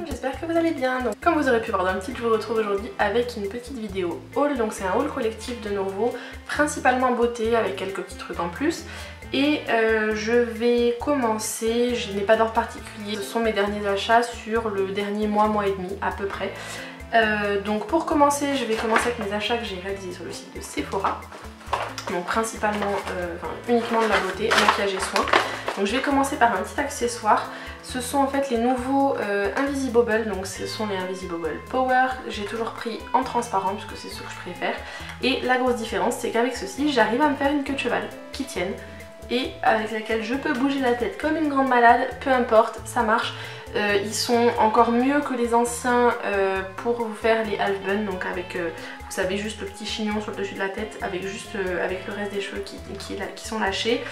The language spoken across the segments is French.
J'espère que vous allez bien. Donc, comme vous aurez pu voir dans le titre, je vous retrouve aujourd'hui avec une petite vidéo haul. Donc c'est un haul collectif de nouveau, principalement beauté avec quelques petits trucs en plus. Et je vais commencer, je n'ai pas d'ordre particulier, ce sont mes derniers achats sur le dernier mois et demi à peu près. Donc pour commencer, je vais commencer avec mes achats que j'ai réalisés sur le site de Sephora. Donc principalement, uniquement de la beauté, maquillage et soins. Donc je vais commencer par un petit accessoire. Ce sont en fait les nouveaux Invisible, donc ce sont les Invisible Power. J'ai toujours pris en transparent puisque c'est ce que je préfère. Et la grosse différence, c'est qu'avec ceci, j'arrive à me faire une queue de cheval qui tienne et avec laquelle je peux bouger la tête comme une grande malade, peu importe, ça marche. Ils sont encore mieux que les anciens pour vous faire les half buns, donc avec, vous savez, juste le petit chignon sur le dessus de la tête avec juste avec le reste des cheveux qui sont lâchés.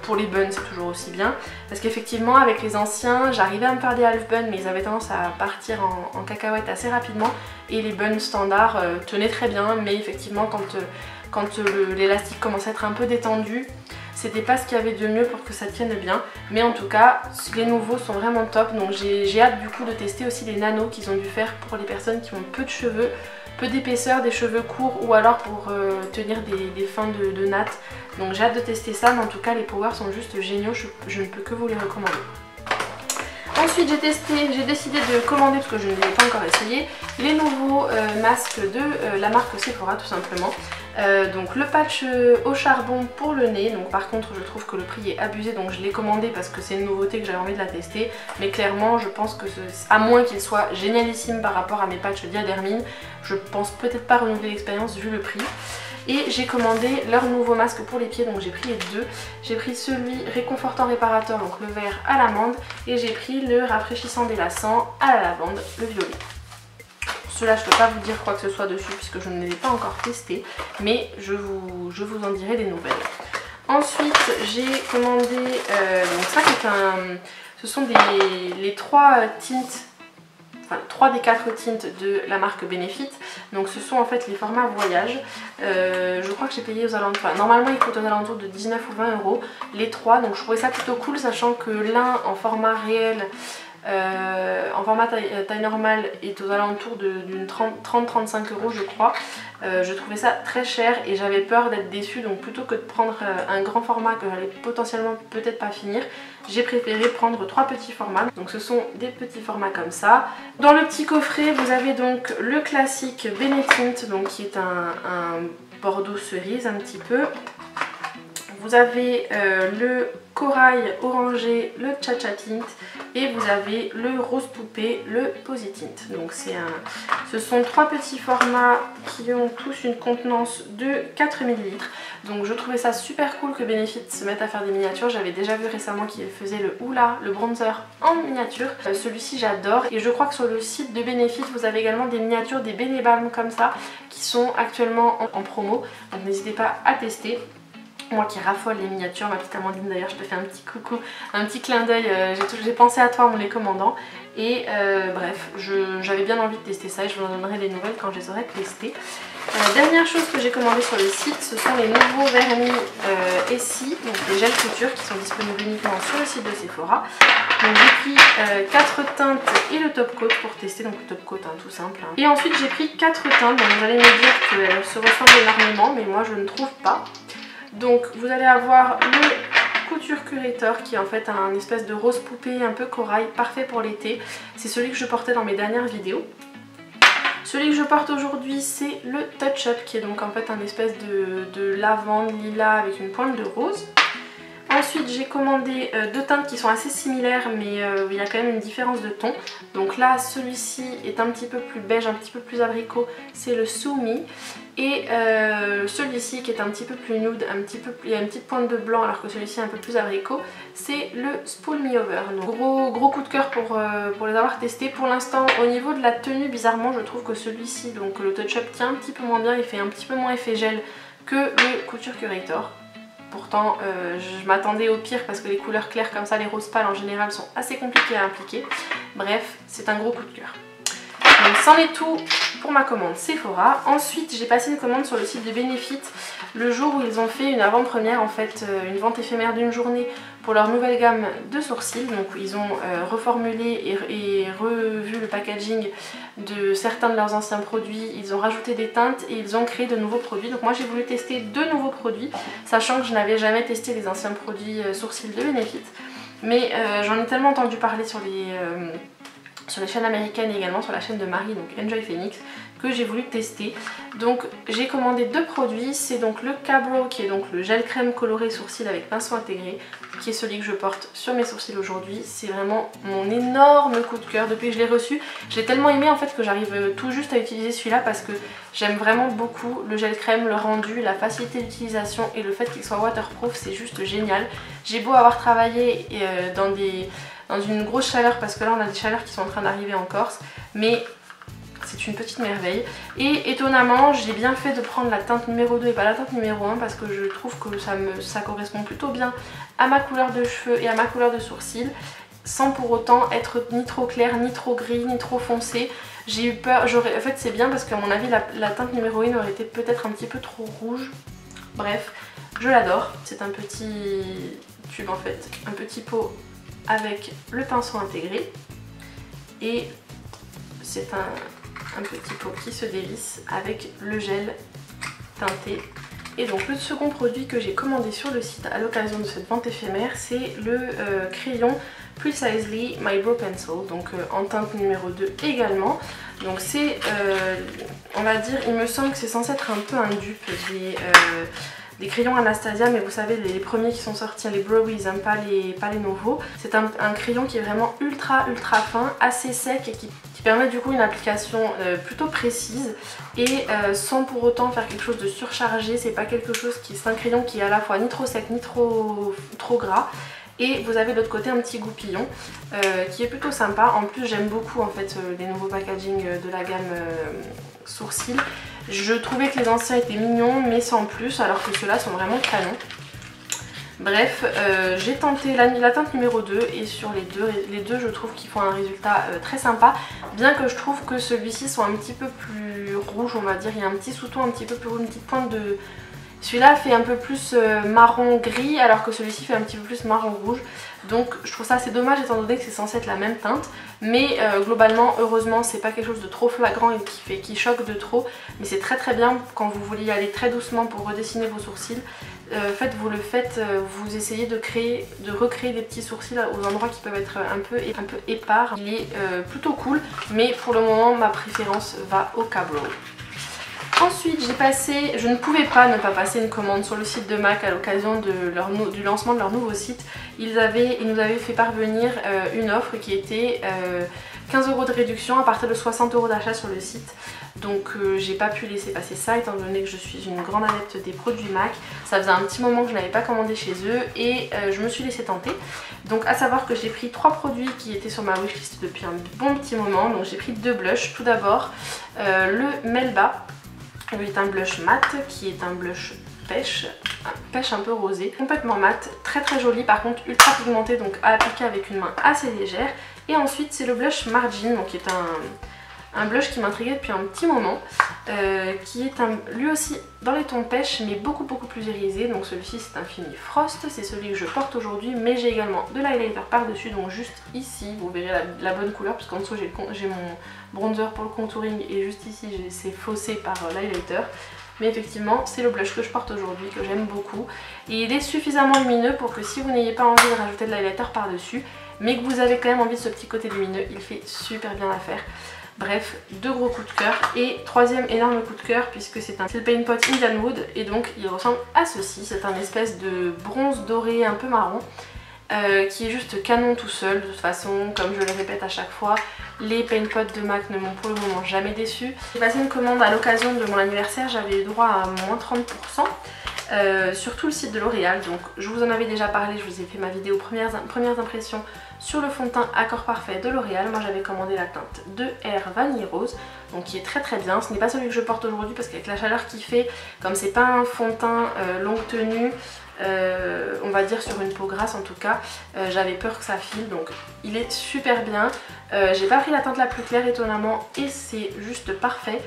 Pour les buns, c'est toujours aussi bien, parce qu'effectivement avec les anciens, j'arrivais à me faire des half buns, mais ils avaient tendance à partir en cacahuète assez rapidement, et les buns standards tenaient très bien, mais effectivement quand l'élastique commençait à être un peu détendu, c'était pas ce qu'il y avait de mieux pour que ça tienne bien. Mais en tout cas, les nouveaux sont vraiment top. Donc j'ai hâte du coup de tester aussi les nanos qu'ils ont dû faire pour les personnes qui ont peu de cheveux, peu d'épaisseur, des cheveux courts, ou alors pour tenir des fins de natte. Donc j'ai hâte de tester ça, mais en tout cas les Power sont juste géniaux, je ne peux que vous les recommander. Ensuite j'ai décidé de commander, parce que je ne les ai pas encore essayé, les nouveaux masques de la marque Sephora tout simplement. Donc le patch au charbon pour le nez, donc par contre je trouve que le prix est abusé, donc je l'ai commandé parce que c'est une nouveauté que j'avais envie de la tester. Mais clairement je pense que à moins qu'il soit génialissime par rapport à mes patchs Diadermine, je pense peut-être pas renouveler l'expérience vu le prix. Et j'ai commandé leur nouveau masque pour les pieds, donc j'ai pris les deux. J'ai pris celui réconfortant réparateur, donc le vert à l'amande, et j'ai pris le rafraîchissant délassant à la lavande, le violet. Ceux-là, je ne peux pas vous dire quoi que ce soit dessus puisque je ne les ai pas encore testés, mais je vous en dirai des nouvelles. Ensuite, j'ai commandé, donc ça ce sont les 3 tints, enfin 3 des 4 tints de la marque Benefit. Donc ce sont en fait les formats voyage. Je crois que j'ai payé aux alentours, enfin, normalement ils coûtent aux alentours de 19 ou 20 euros les 3, donc je trouvais ça plutôt cool, sachant que l'un en format réel, en format taille normale, est aux alentours d'une 30-35 euros je crois. Je trouvais ça très cher et j'avais peur d'être déçue, donc plutôt que de prendre un grand format que j'allais potentiellement peut-être pas finir, j'ai préféré prendre 3 petits formats. Donc ce sont des petits formats comme ça. Dans le petit coffret vous avez donc le classique Benetint, donc qui est un bordeaux cerise un petit peu. Vous avez le corail orangé, le Cha-Cha Tint, et vous avez le rose poupée, le Posy Tint. Donc ce sont 3 petits formats qui ont tous une contenance de 4 ml. Donc je trouvais ça super cool que Benefit se mette à faire des miniatures. J'avais déjà vu récemment qu'il faisait le Hoola, le bronzer en miniature. Celui-ci j'adore, et je crois que sur le site de Benefit vous avez également des miniatures, des Benebalm comme ça, qui sont actuellement en promo. Donc n'hésitez pas à tester. Moi qui raffole les miniatures, ma petite Amandine d'ailleurs, je te fais un petit coucou, un petit clin d'œil, j'ai pensé à toi en me les commandant. Et bref, j'avais bien envie de tester ça et je vous en donnerai des nouvelles quand je les aurai testées. Dernière chose que j'ai commandé sur le site, ce sont les nouveaux vernis Essie, donc les gels couture qui sont disponibles uniquement sur le site de Sephora. Donc j'ai pris 4 teintes et le top coat pour tester, donc le top coat tout simple. Et ensuite j'ai pris 4 teintes, donc vous allez me dire qu'elles se ressemblent énormément, mais moi je ne trouve pas. Donc vous allez avoir le Couture Curator qui est en fait un espèce de rose poupée un peu corail, parfait pour l'été. C'est celui que je portais dans mes dernières vidéos. Celui que je porte aujourd'hui c'est le Touch Up qui est donc en fait un espèce de lavande lilas avec une pointe de rose. Ensuite j'ai commandé 2 teintes qui sont assez similaires, mais il y a quand même une différence de ton. Donc là celui-ci est un petit peu plus beige, un petit peu plus abricot, c'est le Sumi. Et celui-ci qui est un petit peu plus nude, il y a une petite pointe de blanc alors que celui-ci est un peu plus abricot, c'est le Spool Me Over. Donc gros coup de cœur pour les avoir testés. Pour l'instant au niveau de la tenue, bizarrement je trouve que celui-ci, donc le Touch Up, tient un petit peu moins bien, il fait un petit peu moins effet gel que le Couture Curator. Pourtant je m'attendais au pire parce que les couleurs claires comme ça, les roses pâles en général, sont assez compliquées à appliquer. Bref, c'est un gros coup de cœur. Donc c'en est tout pour ma commande Sephora. Ensuite j'ai passé une commande sur le site de Benefit le jour où ils ont fait une avant-première, en fait une vente éphémère d'une journée pour leur nouvelle gamme de sourcils. Donc ils ont reformulé et revu le packaging de certains de leurs anciens produits, ils ont rajouté des teintes et ils ont créé de nouveaux produits. Donc moi j'ai voulu tester 2 nouveaux produits, sachant que je n'avais jamais testé les anciens produits sourcils de Benefit. Mais j'en ai tellement entendu parler sur les chaînes américaines et également sur la chaîne de Marie, donc Enjoy Phoenix, que j'ai voulu tester. Donc j'ai commandé 2 produits, c'est donc le Cabro qui est donc le gel crème coloré sourcils avec pinceau intégré, qui est celui que je porte sur mes sourcils aujourd'hui. C'est vraiment mon énorme coup de cœur depuis que je l'ai reçu. Je l'ai tellement aimé en fait que j'arrive tout juste à utiliser celui-là parce que j'aime vraiment beaucoup le gel crème, le rendu, la facilité d'utilisation et le fait qu'il soit waterproof, c'est juste génial. J'ai beau avoir travaillé dans une grosse chaleur, parce que là on a des chaleurs qui sont en train d'arriver en Corse, mais c'est une petite merveille. Et étonnamment j'ai bien fait de prendre la teinte numéro 2 et pas la teinte numéro 1 parce que je trouve que ça correspond plutôt bien à ma couleur de cheveux et à ma couleur de sourcils, sans pour autant être ni trop clair, ni trop gris, ni trop foncé. J'ai eu peur, en fait c'est bien parce qu'à mon avis la teinte numéro 1 aurait été peut-être un petit peu trop rouge. Bref, je l'adore. C'est un petit tube en fait, un petit pot avec le pinceau intégré et c'est un petit pot qui se dévisse avec le gel teinté. Et donc le second produit que j'ai commandé sur le site à l'occasion de cette vente éphémère, c'est le crayon Precisely My Brow Pencil, donc en teinte numéro 2 également. Donc c'est, on va dire, il me semble que c'est censé être un peu un dupe des crayons Anastasia, mais vous savez les premiers qui sont sortis, les Browism, pas les nouveaux. C'est un crayon qui est vraiment ultra fin, assez sec et qui permet du coup une application plutôt précise et sans pour autant faire quelque chose de surchargé. C'est pas quelque chose c'est un crayon qui est à la fois ni trop sec ni trop gras. Et vous avez de l'autre côté un petit goupillon qui est plutôt sympa. En plus j'aime beaucoup en fait les nouveaux packaging de la gamme sourcils. Je trouvais que les anciens étaient mignons mais sans plus, alors que ceux-là sont vraiment canons. Bref, j'ai tenté la teinte numéro 2 et sur les deux je trouve qu'ils font un résultat très sympa. Bien que je trouve que celui-ci soit un petit peu plus rouge, on va dire. Il y a un petit sous-ton un petit peu plus rouge, une petite pointe de... Celui-là fait un peu plus marron gris alors que celui-ci fait un petit peu plus marron rouge. Donc je trouve ça assez dommage étant donné que c'est censé être la même teinte. Mais globalement, heureusement, c'est pas quelque chose de trop flagrant et qui choque de trop. Mais c'est très bien quand vous voulez y aller très doucement pour redessiner vos sourcils. Vous essayez de recréer des petits sourcils aux endroits qui peuvent être un peu épars. Il est plutôt cool, mais pour le moment ma préférence va au Cabro. Ensuite je ne pouvais pas ne pas passer une commande sur le site de MAC à l'occasion du lancement de leur nouveau site. Ils nous avaient fait parvenir une offre qui était 15 € de réduction à partir de 60 € d'achat sur le site. Donc j'ai pas pu laisser passer ça étant donné que je suis une grande adepte des produits MAC. Ça faisait un petit moment que je n'avais pas commandé chez eux et je me suis laissée tenter. Donc à savoir que j'ai pris 3 produits qui étaient sur ma wishlist depuis un bon petit moment. Donc j'ai pris 2 blushs. Tout d'abord le Melba. Lui est un blush mat qui est un blush pêche un peu rosé, complètement mat, très joli, par contre ultra pigmenté, donc à appliquer avec une main assez légère. Et ensuite c'est le blush Margin, donc qui est un blush qui m'intriguait depuis un petit moment, qui est lui aussi dans les tons pêche mais beaucoup plus irisé. Donc celui-ci c'est un Fini Frost, c'est celui que je porte aujourd'hui, mais j'ai également de l'highlighter par dessus, donc juste ici vous verrez la bonne couleur puisqu'en dessous j'ai mon bronzer pour le contouring et juste ici c'est faussé par l'highlighter. Mais effectivement c'est le blush que je porte aujourd'hui, que j'aime beaucoup, et il est suffisamment lumineux pour que si vous n'ayez pas envie de rajouter de l'highlighter par dessus mais que vous avez quand même envie de ce petit côté lumineux, il fait super bien l'affaire. Bref, 2 gros coups de cœur. Et troisième énorme coup de cœur puisque c'est un Paint Pot Indian Wood et donc il ressemble à ceci. C'est un espèce de bronze doré un peu marron qui est juste canon tout seul. De toute façon, comme je le répète à chaque fois, les Paint Pots de MAC ne m'ont pour le moment jamais déçu. J'ai passé une commande à l'occasion de mon anniversaire, j'avais eu droit à moins 30%. Sur tout le site de L'Oréal, donc je vous en avais déjà parlé, je vous ai fait ma vidéo premières impressions sur le fond de teint Accord Parfait de L'Oréal. Moi j'avais commandé la teinte 2R Vanille Rose, donc qui est très bien. Ce n'est pas celui que je porte aujourd'hui parce qu'avec la chaleur qu'il fait, comme c'est pas un fond de teint longue tenue, on va dire sur une peau grasse en tout cas. J'avais peur que ça file, donc il est super bien. J'ai pas pris la teinte la plus claire étonnamment et c'est juste parfait.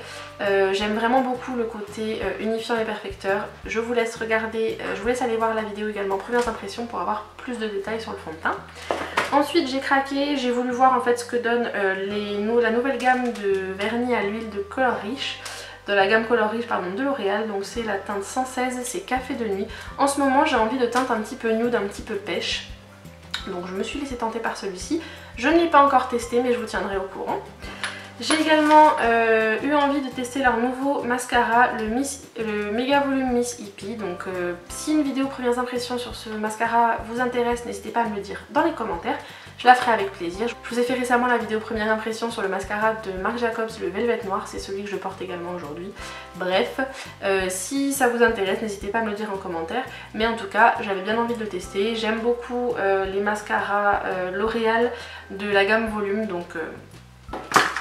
J'aime vraiment beaucoup le côté unifiant et perfecteur. Je vous laisse regarder, je vous laisse aller voir la vidéo également premières impressions pour avoir plus de détails sur le fond de teint. Ensuite j'ai craqué, j'ai voulu voir en fait ce que donne la nouvelle gamme de vernis à l'huile de Color Riche. De la gamme Color Riche pardon, de L'Oréal, donc c'est la teinte 116, c'est Café de nuit. En ce moment j'ai envie de teinte un petit peu nude, un petit peu pêche. Donc je me suis laissée tenter par celui-ci. Je ne l'ai pas encore testé mais je vous tiendrai au courant. J'ai également eu envie de tester leur nouveau mascara, le Méga Volume Miss Hippie. Donc si une vidéo premières impressions sur ce mascara vous intéresse, n'hésitez pas à me le dire dans les commentaires. Je la ferai avec plaisir. Je vous ai fait récemment la vidéo première impression sur le mascara de Marc Jacobs, le Velvet Noir. C'est celui que je porte également aujourd'hui. Bref, si ça vous intéresse, n'hésitez pas à me le dire en commentaire. Mais en tout cas, j'avais bien envie de le tester. J'aime beaucoup les mascaras L'Oréal de la gamme Volume. Donc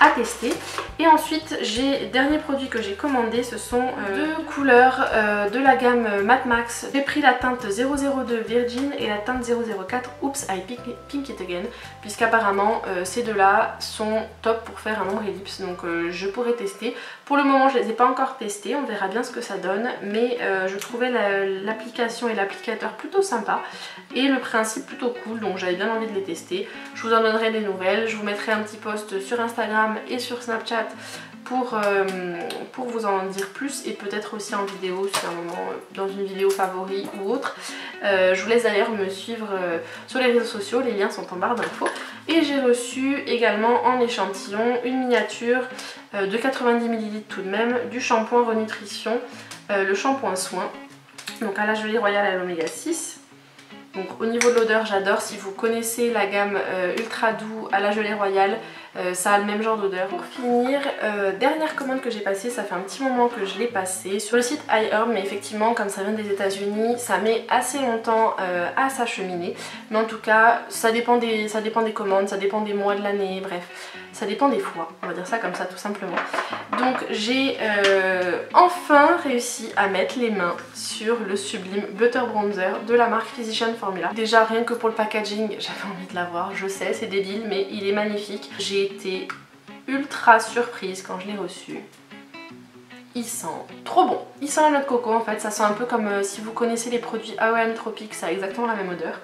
à tester. Et ensuite dernier produit que j'ai commandé, ce sont deux couleurs de la gamme Matte Max. J'ai pris la teinte 002 Virgin et la teinte 004 Oops I Pink It Again, puisqu'apparemment ces deux là sont top pour faire un ombre ellipse, donc je pourrais tester. Pour le moment je les ai pas encore testés, on verra bien ce que ça donne, mais je trouvais l'application et l'applicateur plutôt sympa et le principe plutôt cool, donc j'avais bien envie de les tester. Je vous en donnerai des nouvelles, je vous mettrai un petit post sur Instagram et sur Snapchat pour vous en dire plus et peut-être aussi en vidéo si à un moment dans une vidéo favori ou autre. Je vous laisse d'ailleurs me suivre sur les réseaux sociaux, les liens sont en barre d'infos. Et j'ai reçu également en échantillon une miniature de 90 ml tout de même du shampoing Renutrition, le shampoing soin, donc à la gelée royale à l'oméga 6. Donc au niveau de l'odeur j'adore, si vous connaissez la gamme ultra doux à la gelée royale, ça a le même genre d'odeur. Pour finir, dernière commande que j'ai passée, ça fait un petit moment que je l'ai passée sur le site iHerb, mais effectivement comme ça vient des États-Unis, ça met assez longtemps à s'acheminer. Mais en tout cas ça dépend des commandes, ça dépend des mois de l'année, bref, ça dépend des fois, on va dire ça comme ça tout simplement. Donc j'ai enfin réussi à mettre les mains sur le sublime Butter Bronzer de la marque Physician Formula. Déjà rien que pour le packaging j'avais envie de l'avoir, je sais c'est débile mais il est magnifique. J'ai été ultra surprise quand je l'ai reçu. Il sent trop bon. Il sent la noix de coco en fait, ça sent un peu comme si vous connaissez les produits AOM Tropic, ça a exactement la même odeur.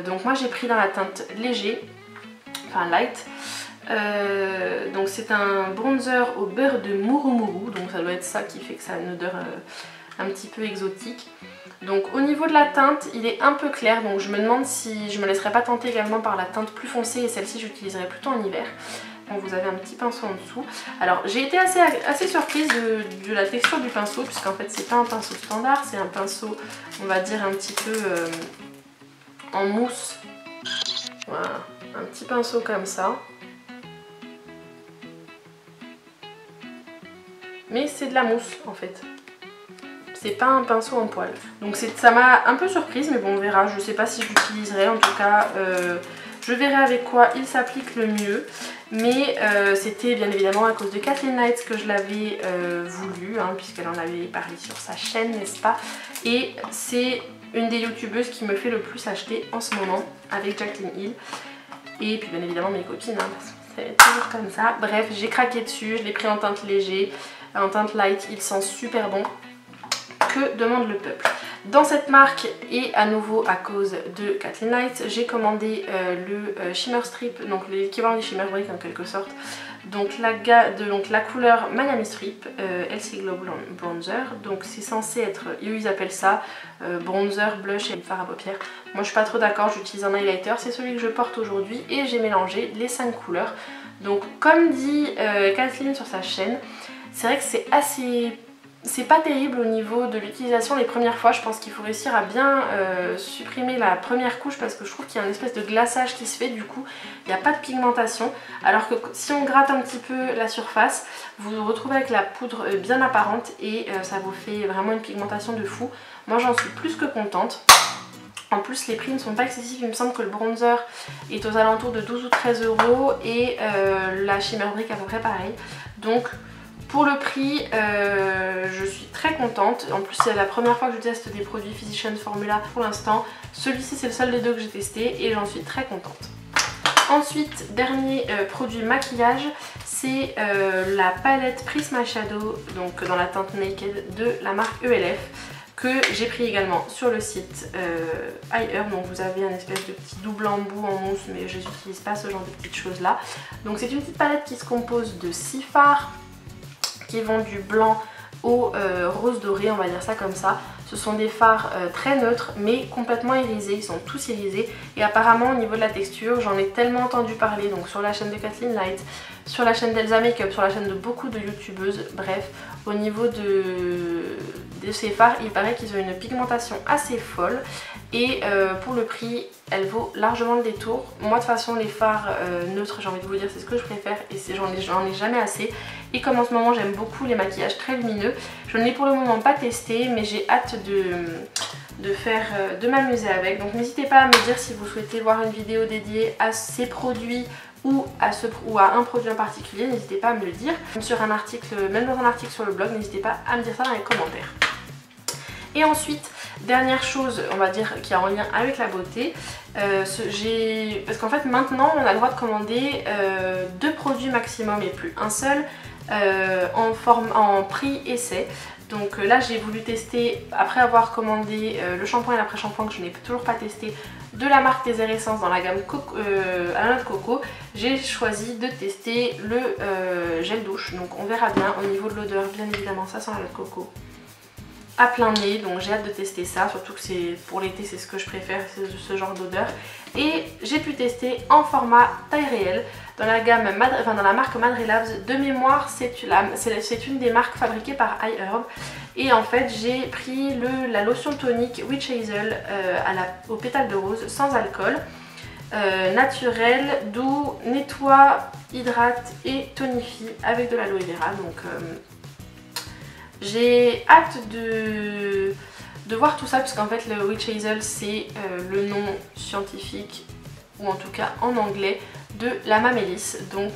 Donc moi j'ai pris dans la teinte léger, enfin light. Donc c'est un bronzer au beurre de Murumuru, donc ça doit être ça qui fait que ça a une odeur un petit peu exotique. Donc au niveau de la teinte il est un peu clair, donc je me demande si je me laisserai pas tenter également par la teinte plus foncée et celle-ci j'utiliserai plutôt en hiver. Donc vous avez un petit pinceau en dessous. Alors j'ai été assez surprise de la texture du pinceau, puisqu'en fait c'est pas un pinceau standard, c'est un pinceau on va dire un petit peu en mousse. Voilà, un petit pinceau comme ça. Mais c'est de la mousse en fait. C'est pas un pinceau en poil. Donc ça m'a un peu surprise, mais bon on verra. Je sais pas si j'utiliserai, en tout cas je verrai avec quoi il s'applique le mieux. Mais c'était bien évidemment à cause de Kathleen Knights que je l'avais voulu, hein, puisqu'elle en avait parlé sur sa chaîne, n'est-ce pas? Et c'est une des youtubeuses qui me fait le plus acheter en ce moment, avec Jacqueline Hill. Et puis bien évidemment mes copines, hein, parce que c'est toujours comme ça. Bref, j'ai craqué dessus, je l'ai pris en teinte léger, en teinte light, il sent super bon. Que demande le peuple? Dans cette marque et à nouveau à cause de Kathleen Knights, j'ai commandé le Shimmer Strip, donc l'équivalent du Shimmer Brick en quelque sorte. Donc la couleur Miami Strip, LC Glow Bronzer. Donc c'est censé être, ils appellent ça bronzer, blush et fard à paupières. Moi je suis pas trop d'accord, j'utilise un highlighter, c'est celui que je porte aujourd'hui et j'ai mélangé les 5 couleurs. Donc comme dit Kathleen sur sa chaîne, c'est vrai que c'est assez... C'est pas terrible au niveau de l'utilisation les premières fois. Je pense qu'il faut réussir à bien supprimer la première couche parce que je trouve qu'il y a une espèce de glaçage qui se fait, du coup il n'y a pas de pigmentation, alors que si on gratte un petit peu la surface vous vous retrouvez avec la poudre bien apparente et ça vous fait vraiment une pigmentation de fou. Moi j'en suis plus que contente. En plus les prix ne sont pas excessifs, il me semble que le bronzer est aux alentours de 12 ou 13 € et la Shimmer Brick à peu près pareil. Donc Pour le prix, je suis très contente. En plus c'est la première fois que je teste des produits Physicians Formula pour l'instant. Celui-ci c'est le seul des deux que j'ai testé et j'en suis très contente. Ensuite, dernier produit maquillage, c'est la palette Prisma Shadow, donc dans la teinte Naked de la marque ELF, que j'ai pris également sur le site iHerb. Donc vous avez un espèce de petit double embout en mousse, mais je n'utilise pas ce genre de petites choses là. Donc c'est une petite palette qui se compose de 6 fards qui vont du blanc au rose doré, on va dire ça comme ça. Ce sont des fards très neutres mais complètement irisés, ils sont tous irisés et apparemment au niveau de la texture, j'en ai tellement entendu parler donc sur la chaîne de Kathleen Light, sur la chaîne d'Elsa Makeup, sur la chaîne de beaucoup de youtubeuses, bref, au niveau de ces fards, il paraît qu'ils ont une pigmentation assez folle et pour le prix, elle vaut largement le détour. Moi de toute façon les fards neutres, j'ai envie de vous dire, c'est ce que je préfère et j'en ai jamais assez. Et comme en ce moment j'aime beaucoup les maquillages très lumineux, je ne l'ai pour le moment pas testé mais j'ai hâte de m'amuser avec. Donc n'hésitez pas à me dire si vous souhaitez voir une vidéo dédiée à ces produits ou à un produit en particulier, n'hésitez pas à me le dire. Sur un article, même dans un article sur le blog, n'hésitez pas à me dire ça dans les commentaires. Et ensuite, dernière chose, on va dire, qui a en lien avec la beauté, parce qu'en fait maintenant on a le droit de commander 2 produits maximum et plus un seul en prix essai. Donc là j'ai voulu tester, après avoir commandé le shampoing et l'après-shampoing que je n'ai toujours pas testé, de la marque Des Essence dans la gamme à la noix de coco, j'ai choisi de tester le gel douche. Donc on verra bien au niveau de l'odeur, bien évidemment ça sent la noix de coco à plein nez, donc j'ai hâte de tester ça, surtout que c'est pour l'été, c'est ce que je préfère, ce genre d'odeur. Et j'ai pu tester en format taille réelle dans la gamme dans la marque Madre Labs. De mémoire, c'est une des marques fabriquées par iHerb. Et en fait j'ai pris la lotion tonique Witch Hazel au pétale de rose sans alcool, naturel, doux, nettoie, hydrate et tonifie avec de l'aloe vera. Donc j'ai hâte de voir tout ça puisqu'en fait le Witch Hazel c'est le nom scientifique, ou en tout cas en anglais, de la mamélis. Donc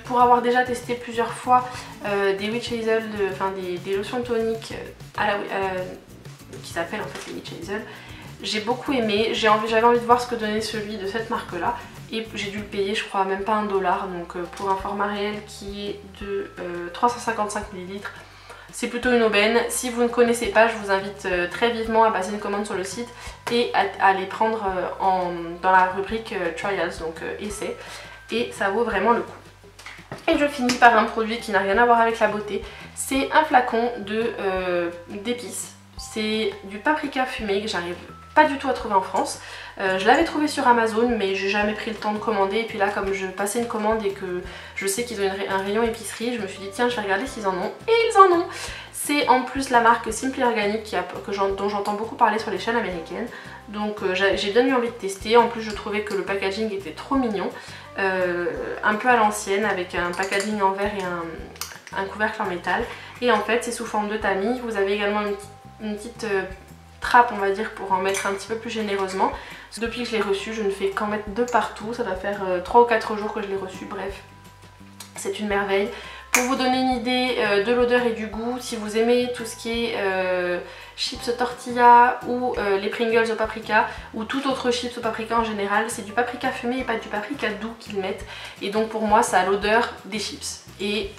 pour avoir déjà testé plusieurs fois des Witch Hazel, des lotions toniques qui s'appellent en fait les Witch Hazel, j'ai beaucoup aimé, j'avais envie de voir ce que donnait celui de cette marque là et j'ai dû le payer je crois même pas $1, donc pour un format réel qui est de 355 ml. C'est plutôt une aubaine. Si vous ne connaissez pas, je vous invite très vivement à passer une commande sur le site et à les prendre dans la rubrique Trials, donc essai, et ça vaut vraiment le coup. Et je finis par un produit qui n'a rien à voir avec la beauté, c'est un flacon d'épices. C'est du paprika fumé que j'arrive pas du tout à trouver en France. Je l'avais trouvé sur Amazon mais j'ai jamais pris le temps de commander, et puis là comme je passais une commande et que je sais qu'ils ont un rayon épicerie, je me suis dit tiens je vais regarder s'ils en ont, et ils en ont. C'est en plus la marque Simply Organic dont j'entends beaucoup parler sur les chaînes américaines, donc j'ai bien eu envie de tester. En plus je trouvais que le packaging était trop mignon, un peu à l'ancienne avec un packaging en verre et un couvercle en métal, et en fait c'est sous forme de tamis. Vous avez également une petite trappe on va dire pour en mettre un petit peu plus généreusement. Depuis que je l'ai reçu je ne fais qu'en mettre de partout, ça doit faire 3 ou 4 jours que je l'ai reçu, bref c'est une merveille. Pour vous donner une idée de l'odeur et du goût, si vous aimez tout ce qui est chips tortilla ou les Pringles au paprika ou tout autre chips au paprika en général, c'est du paprika fumé et pas du paprika doux qu'ils mettent, et donc pour moi ça a l'odeur des chips et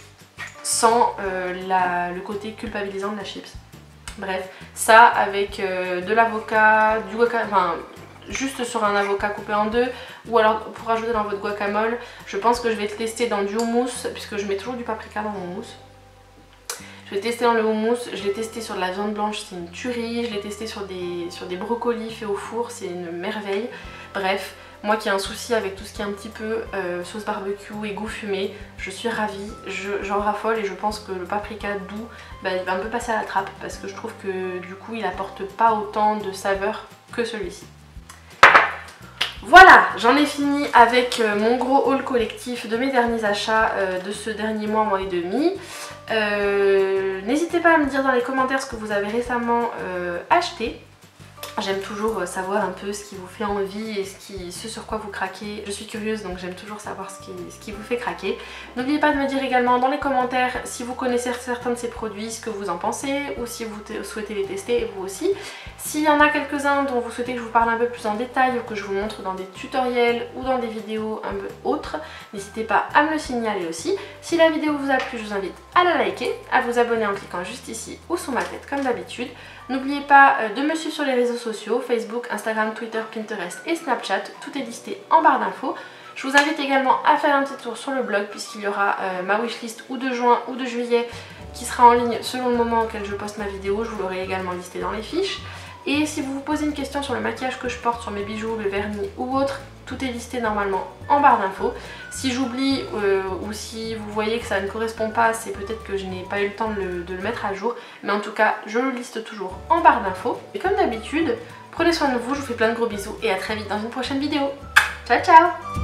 sans le côté culpabilisant de la chips. Bref, ça avec de l'avocat, du guacamole, enfin juste sur un avocat coupé en deux, ou alors pour rajouter dans votre guacamole. Je pense que je vais le tester dans du houmous puisque je mets toujours du paprika dans mon houmous. Je vais tester dans le houmous, je l'ai testé sur de la viande blanche, c'est une tuerie, je l'ai testé sur des brocolis faits au four, c'est une merveille. Bref, moi qui ai un souci avec tout ce qui est un petit peu sauce barbecue et goût fumé, je suis ravie, j'en raffole, et je pense que le paprika doux, il va un peu passer à la trappe parce que je trouve que du coup il apporte pas autant de saveur que celui-ci. Voilà, j'en ai fini avec mon gros haul collectif de mes derniers achats de ce dernier mois et demi. N'hésitez pas à me dire dans les commentaires ce que vous avez récemment acheté. J'aime toujours savoir un peu ce qui vous fait envie et ce sur quoi vous craquez. Je suis curieuse donc j'aime toujours savoir ce qui vous fait craquer. N'oubliez pas de me dire également dans les commentaires si vous connaissez certains de ces produits, ce que vous en pensez ou si vous souhaitez les tester vous aussi. S'il y en a quelques-uns dont vous souhaitez que je vous parle un peu plus en détail ou que je vous montre dans des tutoriels ou dans des vidéos un peu autres, n'hésitez pas à me le signaler aussi. Si la vidéo vous a plu, je vous invite à la liker, à vous abonner en cliquant juste ici ou sous ma tête comme d'habitude. N'oubliez pas de me suivre sur les réseaux sociaux, Facebook, Instagram, Twitter, Pinterest et Snapchat, tout est listé en barre d'infos. Je vous invite également à faire un petit tour sur le blog puisqu'il y aura ma wishlist ou de juin ou de juillet qui sera en ligne selon le moment auquel je poste ma vidéo, je vous l'aurai également listé dans les fiches. Et si vous vous posez une question sur le maquillage que je porte, sur mes bijoux, le vernis ou autre, tout est listé normalement en barre d'infos. Si j'oublie ou si vous voyez que ça ne correspond pas, c'est peut-être que je n'ai pas eu le temps de le mettre à jour. Mais en tout cas, je le liste toujours en barre d'infos. Et comme d'habitude, prenez soin de vous, je vous fais plein de gros bisous et à très vite dans une prochaine vidéo. Ciao ciao!